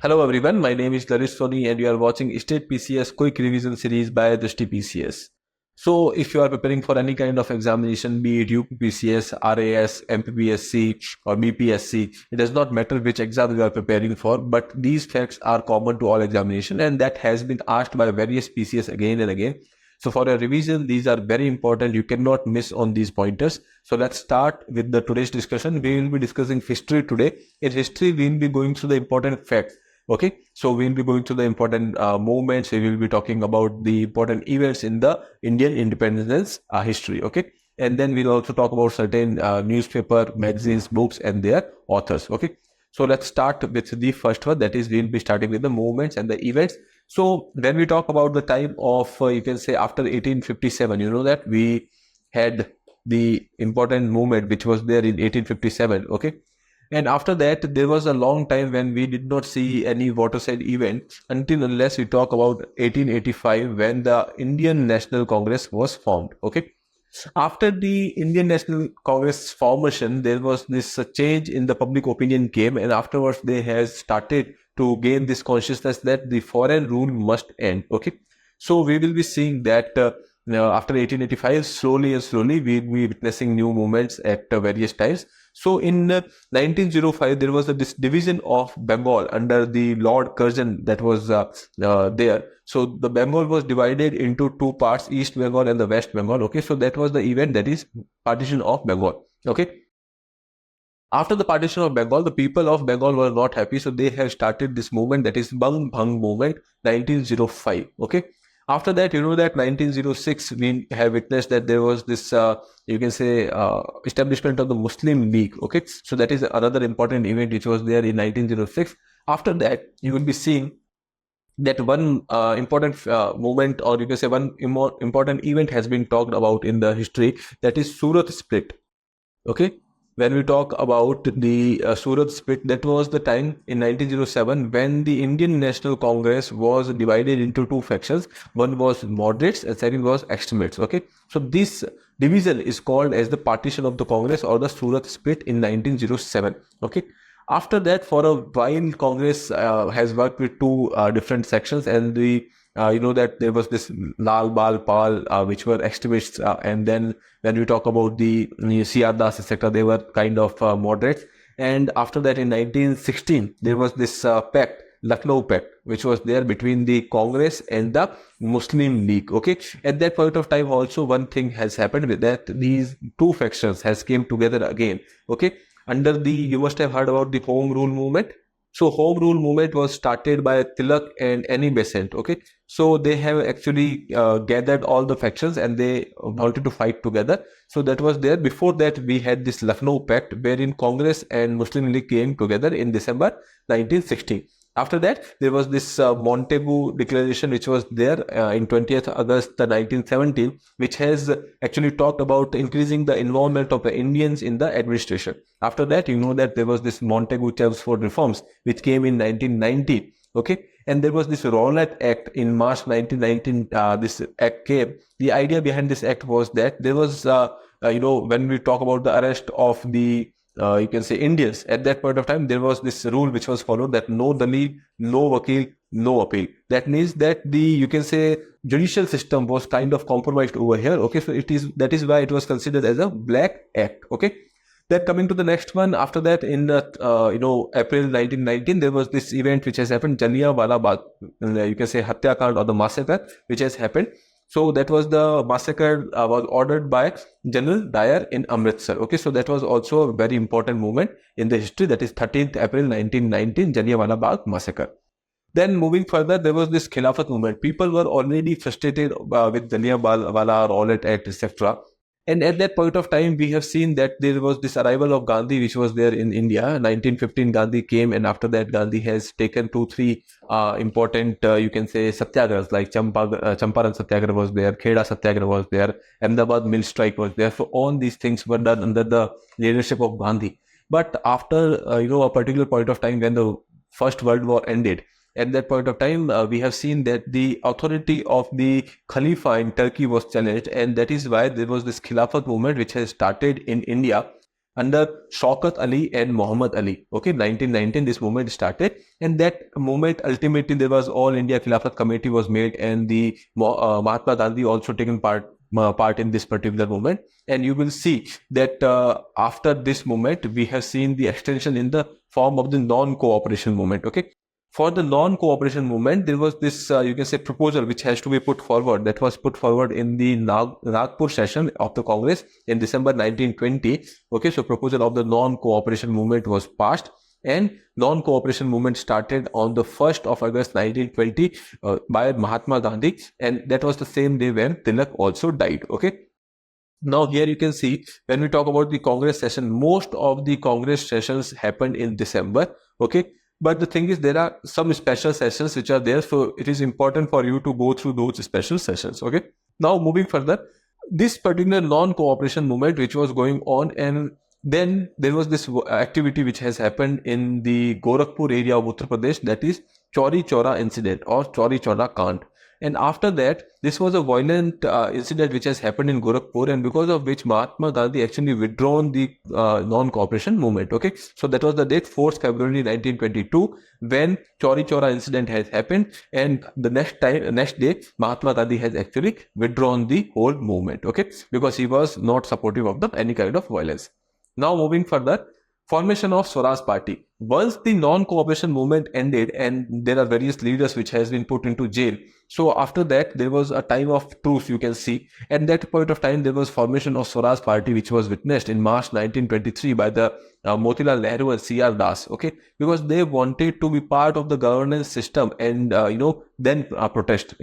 Hello everyone, my name is Drishti and you are watching State PCS Quick Revision Series by Drishti PCS. So if you are preparing for any kind of examination, be it UPPCS, RAS, MPPSC or BPSC, it does not matter which exam you are preparing for, but these facts are common to all examination and that has been asked by various PCS again and again. So for a revision, these are very important. You cannot miss on these pointers. So let's start with the today's discussion. We will be discussing history today. In history, we will be going through the important facts. Okay, so we'll be going to the important movements. We will be talking about the important events in the Indian independence history. Okay, and then we'll also talk about certain newspaper, magazines, books, and their authors. Okay, so let's start with the first one. That is, we'll be starting with the movements and the events. So when we talk about the time of, you can say after 1857, you know that we had the important movement which was there in 1857. Okay. And after that, there was a long time when we did not see any waterside event until unless we talk about 1885 when the Indian National Congress was formed. Okay. After the Indian National Congress formation, there was this change in the public opinion came, and afterwards they has started to gain this consciousness that the foreign rule must end. Okay. So we will be seeing that after 1885, slowly and slowly, we will be witnessing new movements at various times. So in 1905, there was this division of Bengal under the Lord Curzon that was there. So the Bengal was divided into two parts, East Bengal and the West Bengal. Okay, so that was the event, that is partition of Bengal. Okay. After the partition of Bengal, the people of Bengal were not happy. So they have started this movement, that is Bang Bhang movement, 1905. Okay. After that, you know that 1906, we have witnessed that there was this, you can say, establishment of the Muslim League. Okay, so that is another important event which was there in 1906. After that, you will be seeing that one important movement, or you can say one important event has been talked about in the history, that is Surat split. Okay. When we talk about the Surat split, that was the time in 1907 when the Indian National Congress was divided into two factions. One was moderates and second was extremists. Okay, so this division is called as the partition of the Congress or the Surat split in 1907. Okay. After that, for a while, Congress has worked with two different sections, and the you know that there was this Lal Bal Pal, which were extremists, and then when we talk about the C.R. Das, etc., they were kind of moderates. And after that, in 1916, there was this pact, Lucknow Pact, which was there between the Congress and the Muslim League. Okay, at that point of time, also one thing has happened with that these two factions has came together again. Okay, under the, you must have heard about the Home Rule movement. So Home Rule movement was started by Tilak and Annie Besant. Okay, so they have actually gathered all the factions and they wanted to fight together. So that was there. Before that, we had this Lucknow Pact wherein Congress and Muslim League came together in December 1916. After that, there was this Montagu Declaration, which was there in 20th August 1917, which has actually talked about increasing the involvement of the Indians in the administration. After that, you know that there was this Montagu-Chelmsford reforms, which came in 1990. Okay, and there was this Rowlatt Act in March 1919. This act came. The idea behind this act was that there was, you know, when we talk about the arrest of the you can say Indians, at that point of time, there was this rule which was followed that no Dalil, no Vakil, no appeal. That means that the, you can say, judicial system was kind of compromised over here. Okay, so that is why it was considered as a black act. Okay. Then coming to the next one, after that in you know, April 1919, there was this event which has happened, Jallianwala Bagh, you can say Hatyakand or the massacre, which has happened. So that was the massacre was ordered by General Dyer in Amritsar. Okay, so that was also a very important movement in the history. That is 13th April 1919, Jallianwala Bagh massacre. Then moving further, there was this Khilafat movement. People were already frustrated with Jallianwala, Rowlatt Act, etc. And at that point of time, we have seen that there was this arrival of Gandhi, which was there in India. 1915, Gandhi came, and after that, Gandhi has taken 2-3 important, you can say, satyagrahas, like Champaran Satyagraha was there, Kheda Satyagraha was there, Ahmedabad mill strike was there. So all these things were done under the leadership of Gandhi. But after, you know, a particular point of time when the First World War ended, at that point of time, we have seen that the authority of the Khalifa in Turkey was challenged, and that is why there was this Khilafat movement which has started in India under Shaukat Ali and Muhammad Ali. Okay, 1919 this movement started, and that movement ultimately there was All India Khilafat Committee was made, and the Mahatma Gandhi also taken part in this particular movement. And you will see that after this movement we have seen the extension in the form of the non-cooperation movement. Okay, for the non-cooperation movement, there was this, you can say, proposal which has to be put forward, that was put forward in the Nagpur session of the Congress in December 1920. Okay, so proposal of the non-cooperation movement was passed, and non-cooperation movement started on the 1st of August 1920 by Mahatma Gandhi, and that was the same day when Tilak also died. Okay. Now here you can see, when we talk about the Congress session, most of the Congress sessions happened in December. Okay. But the thing is, there are some special sessions which are there, so it is important for you to go through those special sessions. Okay. Now moving further, this particular non-cooperation movement which was going on, and then there was this activity which has happened in the Gorakhpur area of Uttar Pradesh, that is Chauri Chaura incident or Chauri Chaura Kand. And after that, this was a violent incident which has happened in Gorakhpur, and because of which Mahatma Gandhi actually withdrawn the non-cooperation movement. Okay, so that was the date 4th February 1922 when Chauri Chaura incident has happened, and the next day Mahatma Gandhi has actually withdrawn the whole movement. Okay, because he was not supportive of any kind of violence. Now moving further, formation of Swaraj party. Once the non-cooperation movement ended, and there are various leaders which has been put into jail, so after that there was a time of truce, you can see. At that point of time there was formation of Swaraj party which was witnessed in March 1923 by the Motilal Nehru and C.R. Das. Okay, because they wanted to be part of the governance system, and then protest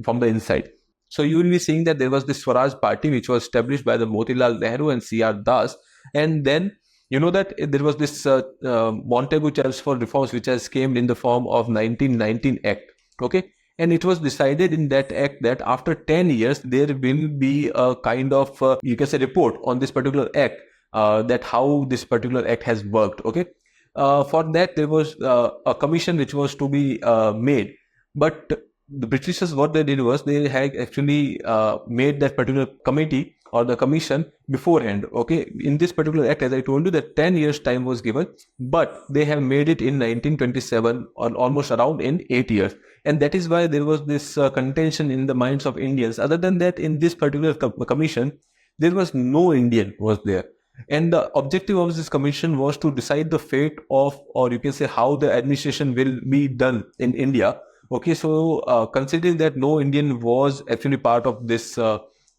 from the inside. So you will be seeing that there was this Swaraj party which was established by the Motilal Nehru and C.R. Das, and then you know that there was this Montagu Church for Reforms which has came in the form of 1919 Act. Okay, and it was decided in that act that after 10 years there will be a kind of you can say report on this particular act, that how this particular act has worked. Okay, for that there was a commission which was to be made, but the Britishers, what they did was they had actually made that particular committee or the commission beforehand. Okay, in this particular act, as I told you, that 10 years time was given, but they have made it in 1927, or almost around in 8 years, and that is why there was this contention in the minds of Indians. Other than that, in this particular commission, there was no Indian was there. And the objective of this commission was to decide the fate of, or you can say how the administration will be done in India. Okay, so considering that no Indian was actually part of this,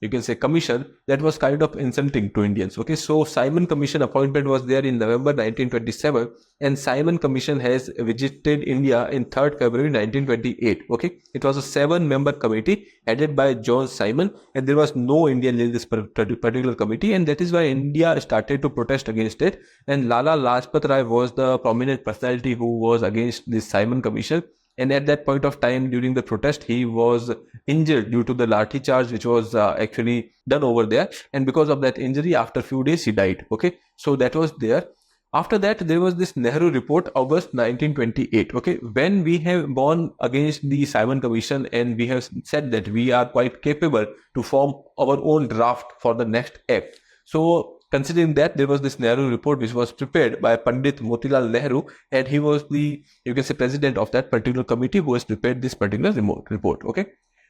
you can say, commission, that was kind of insulting to Indians. Okay, so Simon Commission appointment was there in November 1927, and Simon Commission has visited India in 3rd February 1928. Okay, it was a 7-member committee headed by John Simon, and there was no Indian in this particular committee, and that is why India started to protest against it. And Lala Lajpat Rai was the prominent personality who was against this Simon Commission. And at that point of time, during the protest, he was injured due to the lathi charge which was actually done over there. And because of that injury, after a few days, he died. Okay, so that was there. After that, there was this Nehru report, August 1928. Okay, when we have gone against the Simon Commission and we have said that we are quite capable to form our own draft for the next act. So considering that, there was this Nehru report which was prepared by Pandit Motilal Nehru, and he was the, you can say, president of that particular committee who has prepared this particular report. Okay.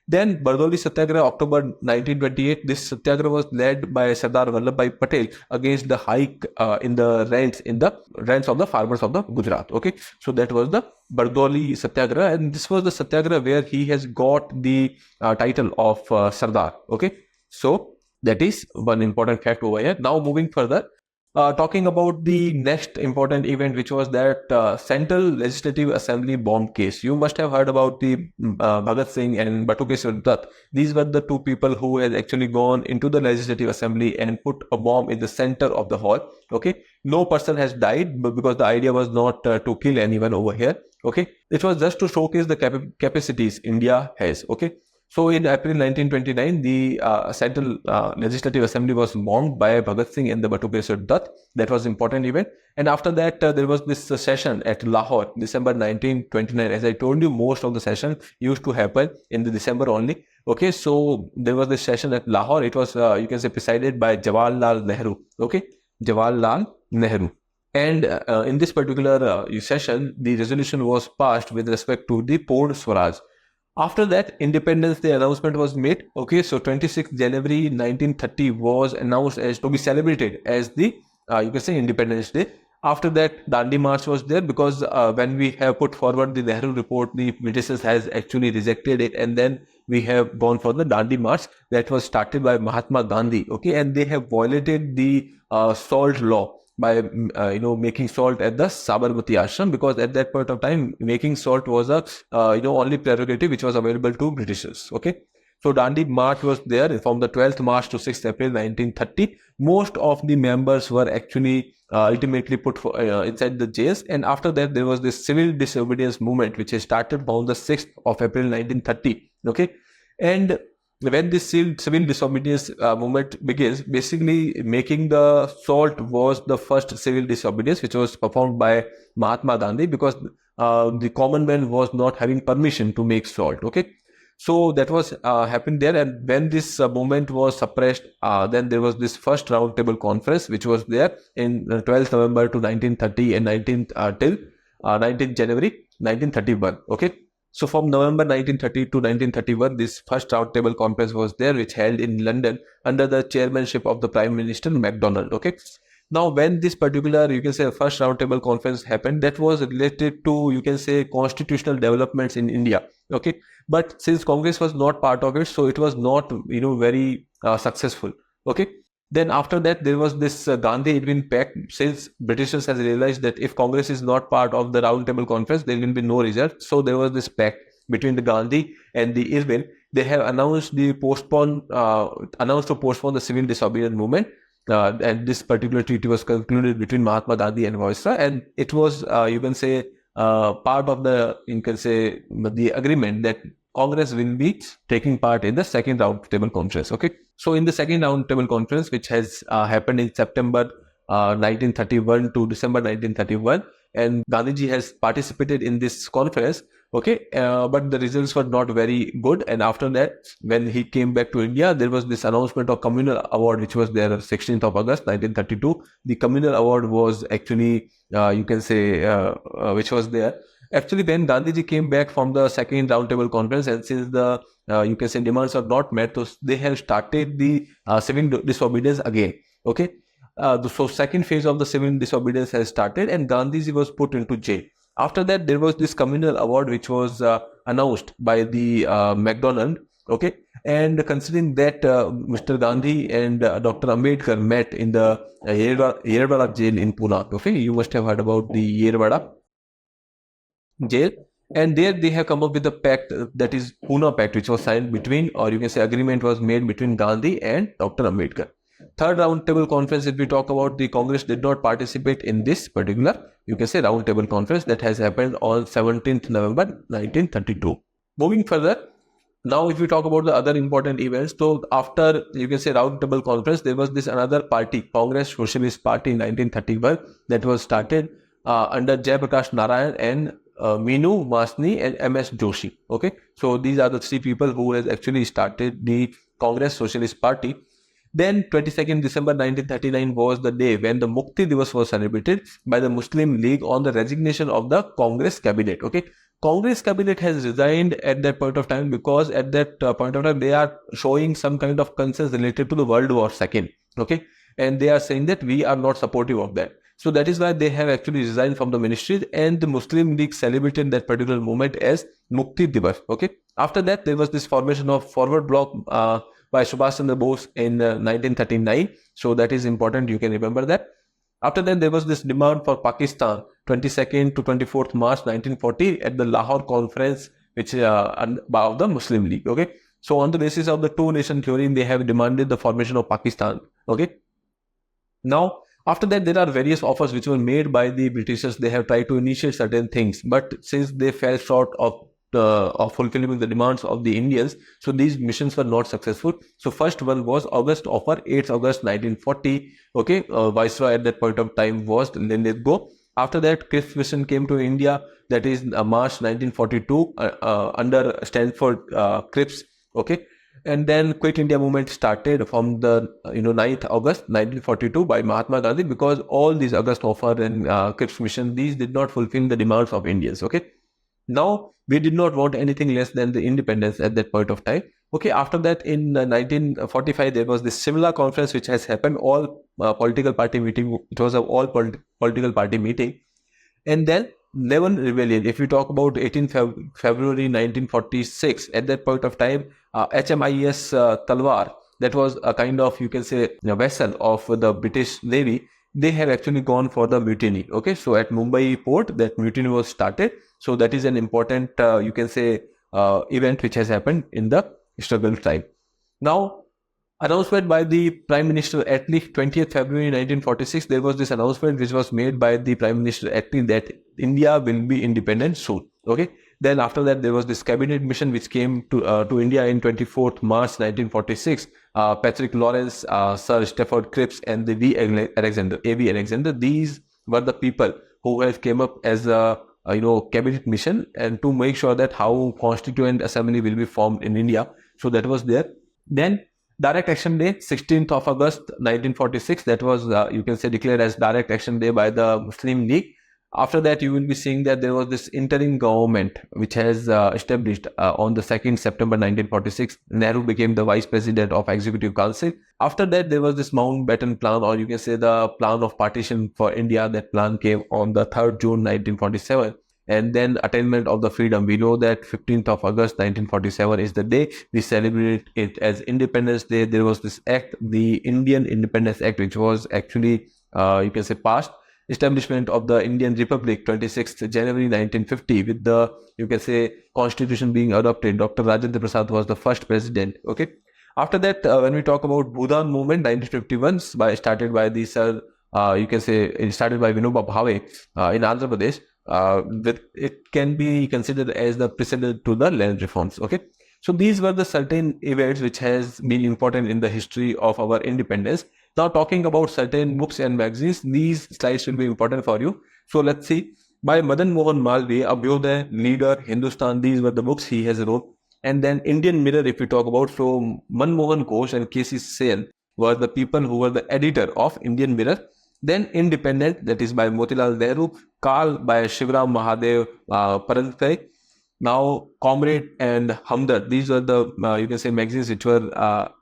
Then Bardoli Satyagraha, October 1928. This Satyagraha was led by Sardar Vallabhbhai Patel against the hike in the rents of the farmers of the Gujarat. Okay, so that was the Bardoli Satyagraha, and this was the Satyagraha where he has got the title of Sardar. Okay, so that is one important fact over here. Now moving further, talking about the next important event, which was that Central Legislative Assembly bomb case. You must have heard about the Bhagat Singh and Batukeshwar Dutt. These were the two people who had actually gone into the Legislative Assembly and put a bomb in the center of the hall. Okay, no person has died, but because the idea was not to kill anyone over here. Okay, it was just to showcase the capacities India has. Okay. So in April 1929, the Central Legislative Assembly was bombed by Bhagat Singh and the Batukeshwar Dutt. That was an important event. And after that, there was this session at Lahore, December 1929. As I told you, most of the session used to happen in the December only. Okay, so there was this session at Lahore. It was, you can say, presided by Jawaharlal Nehru. Okay, Jawaharlal Nehru. And in this particular session, the resolution was passed with respect to the Port Swaraj. After that, Independence Day announcement was made. Okay, so 26th January 1930 was announced as to be celebrated as the you can say Independence Day. After that, Dandi March was there because when we have put forward the Nehru report, the Britishers has actually rejected it, and then we have gone for the Dandi March that was started by Mahatma Gandhi. Okay, and they have violated the salt law by making salt at the Sabarmati ashram, because at that point of time making salt was a only prerogative which was available to Britishers. Okay, so Dandi March was there from the 12th March to 6th April 1930. Most of the members were actually ultimately put inside the jails, and after that there was this civil disobedience movement which is started on the 6th of April 1930. Okay, and when this civil disobedience movement begins, basically making the salt was the first civil disobedience which was performed by Mahatma Gandhi, because the common man was not having permission to make salt. Okay, so that was happened there, and when this movement was suppressed, then there was this first roundtable conference which was there in 12th November to 1930 and 19th January 1931. Okay. So from November 1930 to 1931, this first roundtable conference was there, which held in London under the chairmanship of the Prime Minister Macdonald. Okay. Now, when this particular, you can say, first roundtable conference happened, that was related to, you can say, constitutional developments in India. Okay. But since Congress was not part of it, so it was not, very successful. Okay. Then after that, there was this Gandhi-Irwin Pact, since Britishers has realized that if Congress is not part of the roundtable conference, there will be no result. So there was this pact between the Gandhi and the Irwin. They have announced to postpone the civil disobedience movement. And this particular treaty was concluded between Mahatma Gandhi and Viceroy, and it was, part of the agreement that Congress will be taking part in the second roundtable conference. Okay, so in the second roundtable conference, which has happened in September 1931 to December 1931, and Gandhiji has participated in this conference. Okay, but the results were not very good, and after that, when he came back to India, there was this announcement of communal award which was there 16th of August 1932. The communal award was actually which was there. Actually, when Gandhiji came back from the second roundtable conference, and since the demands are not met, so they have started the civil disobedience again. Okay, so second phase of the civil disobedience has started, and Gandhiji was put into jail. After that, there was this communal award which was announced by the MacDonald. Okay, and considering that Mr. Gandhi and Dr. Ambedkar met in the Yerwada jail in Pune. Okay, you must have heard about the Yerwada jail, and there they have come up with a pact, that is Pune Pact, which was signed between, or you can say agreement was made between Gandhi and Dr. Ambedkar. Third roundtable conference, if we talk about, the Congress did not participate in this particular, roundtable conference that has happened on 17th November 1932. Moving further, now if we talk about the other important events, so after roundtable conference, there was this another party, Congress Socialist Party in 1931, that was started under Jayaprakash Narayan and Meenu Masni and MS Joshi. Okay, so these are the three people who has actually started the Congress Socialist Party. Then 22nd December 1939 was the day when the Mukti Divas was celebrated by the Muslim League on the resignation of the Congress cabinet. Okay, Congress cabinet has resigned at that point of time because at that point of time they are showing some kind of concerns related to the World War II. Okay, and they are saying that we are not supportive of that. So that is why they have actually resigned from the ministry, and the Muslim League celebrated that particular moment as Mukti Divas. Okay, after that there was this formation of Forward Bloc by Subhash Chandra Bose in 1939. So that is important, you can remember that. After that, there was this demand for Pakistan, 22nd to 24th March 1940 at the Lahore Conference, which of the Muslim League. Okay, so on the basis of the two-nation theory, they have demanded the formation of Pakistan. Okay, now after that, there are various offers which were made by the Britishers. They have tried to initiate certain things, but since they fell short of fulfilling the demands of the Indians, so these missions were not successful. So first one was August offer, 8th August 1940. Okay, Viceroy at that point of time was let go. After that, Cripps mission came to India, that is March 1942 under Stanford Cripps. Okay, And then Quit India movement started from the 9th August 1942 by Mahatma Gandhi, because all these August offer and Cripps mission, these did not fulfill the demands of Indians. Okay, now we did not want anything less than the independence at that point of time. Okay, after that in 1945 there was this similar conference which has happened, all political party meeting. It was a all political party meeting. And then Nevan Rebellion, if we talk about 18th February 1946, at that point of time, HMIS Talwar, that was a kind of, you can say, a vessel of the British Navy, they have actually gone for the mutiny. Okay, so at Mumbai port, that mutiny was started. So that is an important, you can say, event which has happened in the struggle time. Now, announcement by the Prime Minister Attlee, 20th February 1946, there was this announcement which was made by the Prime Minister Attlee that India will be independent soon. Okay. Then after that, there was this cabinet mission which came to India in 24th March 1946. Patrick Lawrence, Sir Stafford Cripps, and the A.V. Alexander. These were the people who have came up as a cabinet mission, and to make sure that how Constituent Assembly will be formed in India. So that was there. Then Direct Action Day, 16th of August 1946, that was you can say declared as Direct Action Day by the Muslim League. After that, you will be seeing that there was this interim government which has established on the 2nd September 1946. Nehru became the Vice President of Executive Council. After that, there was this Mountbatten Plan, or you can say the Plan of Partition for India. That plan came on the 3rd June 1947. And then Attainment of the Freedom. We know that 15th of August 1947 is the day we celebrate it as Independence Day. There was this act, the Indian Independence Act, which was actually, you can say, passed. Establishment of the Indian Republic, 26th January 1950, with the, you can say, constitution being adopted. Dr. Rajendra Prasad was the first president. Okay. After that, when we talk about Bhudan movement, 1951, started by the Sir, you can say, it started by Vinoba Bhave in Andhra Pradesh. It can be considered as the precedent to the land reforms. Okay. So these were the certain events which has been important in the history of our independence. Now talking about certain books and magazines, these slides will be important for you. So let's see. By Madan Mohan Malviya, Abhyodaya, Leader, Hindustan, these were the books he has wrote. And then Indian Mirror, if we talk about, so Manmohan Ghosh and K.C. Sen were the people who were the editor of Indian Mirror. Then Independent, that is by Motilal Nehru. Kal by Shivram Mahadev Paranthai. Now Comrade and Hamdard, these were the you can say magazines which were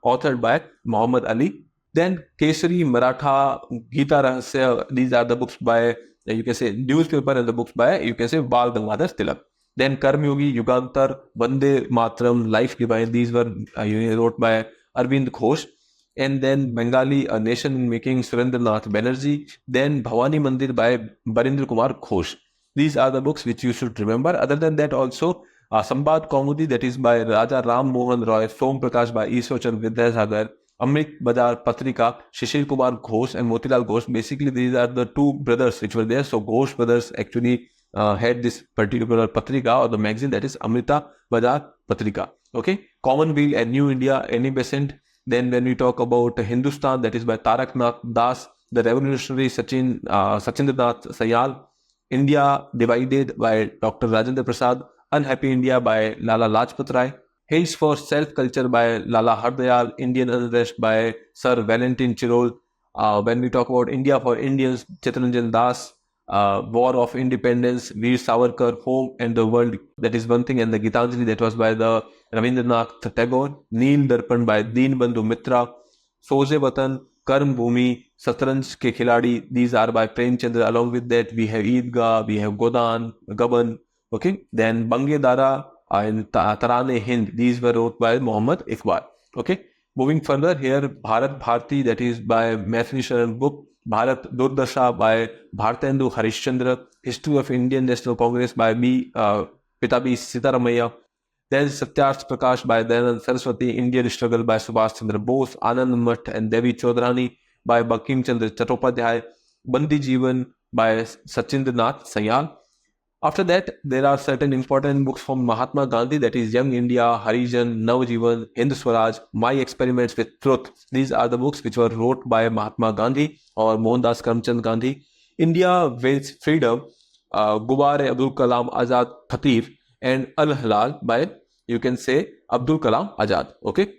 authored by Muhammad Ali. Then Kesari, Maratha, Gita Rahasya, these are the books by, you can say, newspaper, and the books by, you can say, Bal Gangadhar Tilak. Then Karmyogi, Yugantar, Vande Matram, Life Divine, these were wrote by Arvind Ghosh. And then Bengali, A Nation in Making, Surendranath Banerjee. Then Bhavani Mandir by Barindra Kumar Ghosh. These are the books which you should remember. Other than that also, Sambad Kaumudi, that is by Raja Ram Mohan Roy, Som Prakash by Ishwachan Vidyasagar, Amrit Bazar Patrika, Shishir Kumar Ghosh and Motilal Ghosh. Basically, these are the two brothers which were there. So Ghosh brothers actually had this particular Patrika, or the magazine, that is Amrita Bazar Patrika. Okay, Commonweal and New India, Annie Besant. Then when we talk about Hindustan, that is by Tarak Nath Das, The Revolutionary Sachindranath Sayal, India Divided by Dr. Rajendra Prasad, Unhappy India by Lala Lajpat Rai, Hints for Self-Culture by Lala Hardayal, Indian Unrest by Sir Valentin Chirol. When we talk about India for Indians, Chittaranjan Das, War of Independence, Veer Savarkar, Home and the World, that is one thing, and the Gitanjali, that was by the Ravindranath Tagore, Neel Darpan by Deenbandhu Mitra, Soze Watan, Karm Bhumi, Satranj Ke Khiladi, these are by Premchandra. Along with that, we have Eidgah, we have Godan, Gaban, okay. Then Bange Dara and Tarane Hind, these were wrote by Muhammad Iqbal, okay. Moving further, here Bharat Bharti, that is by Maithili Sharan book, Bharat Durdasha by Bhartendu Harishchandra, History of Indian National Congress by Pitabi Sitaramaiah. Then Satyarth Prakash by Dayanand Saraswati, Indian Struggle by Subhash Chandra Bose, Anand Math and Devi Chodrani by Bankim Chandra Chattopadhyay, Bandi Jeevan by Sachindranath Sayal. After that, there are certain important books from Mahatma Gandhi, that is Young India, Harijan, Navjivan, Hind Swaraj, My Experiments with Truth. These are the books which were wrote by Mahatma Gandhi or Mohandas Karamchand Gandhi. India Waits Freedom, Gubare Abdul Kalam Azad Khatir, and Al Halal by, you can say, Abdul Kalam Azad. Okay.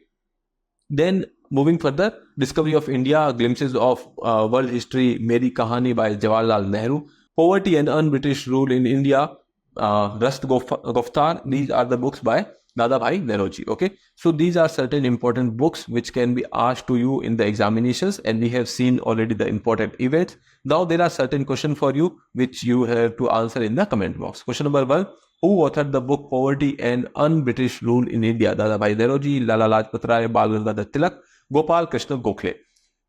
Then moving further, Discovery of India, Glimpses of World History, Meri Kahani by Jawaharlal Nehru, Poverty and Un-British Rule in India, Rust Goftar. These are the books by Dadabhai Naoroji. Okay, so these are certain important books which can be asked to you in the examinations, and we have seen already the important events. Now there are certain questions for you which you have to answer in the comment box. Question number 1: who authored the book Poverty and Un-British Rule in India? Dadabhai Naoroji, Lala Lajpat Rai, Bal Gangadhar Tilak, Gopal Krishna Gokhale.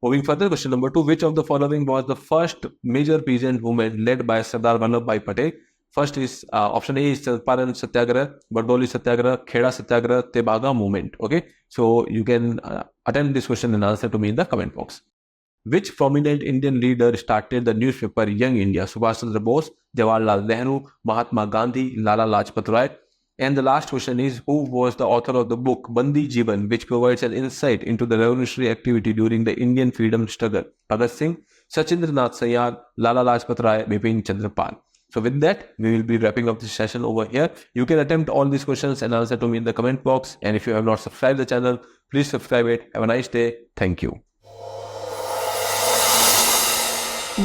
Moving further, question number 2: which of the following was the first major peasant movement led by Sardar Vallabhbhai Patel? First is option A is Champaran Satyagraha, Bardoli Satyagraha, Kheda Satyagraha, Tebaga movement. Okay, so you can attempt this question and answer to me in the comment box. Which prominent Indian leader started the newspaper Young India? Subhash Chandra Bose, Jawaharlal Nehru, Mahatma Gandhi, Lala Lajpat Rai. And the last question is, who was the author of the book Bandi Jeevan, which provides an insight into the revolutionary activity during the Indian freedom struggle? Bhagat Singh, Sachindranath Sayar, Lala Lajpat Rai, Bipin Chandra Pal. So with that, we will be wrapping up this session over here. You can attempt all these questions and answer to me in the comment box. And if you have not subscribed the channel, please subscribe it. Have a nice day. Thank you.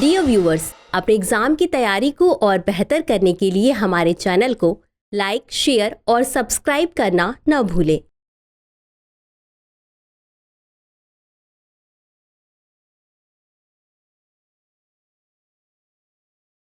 Dear viewers, अपने exam की तैयारी को और बेहतर करने के लिए हमारे चैनल को लाइक, शेयर और सब्सक्राइब करना न भूलें।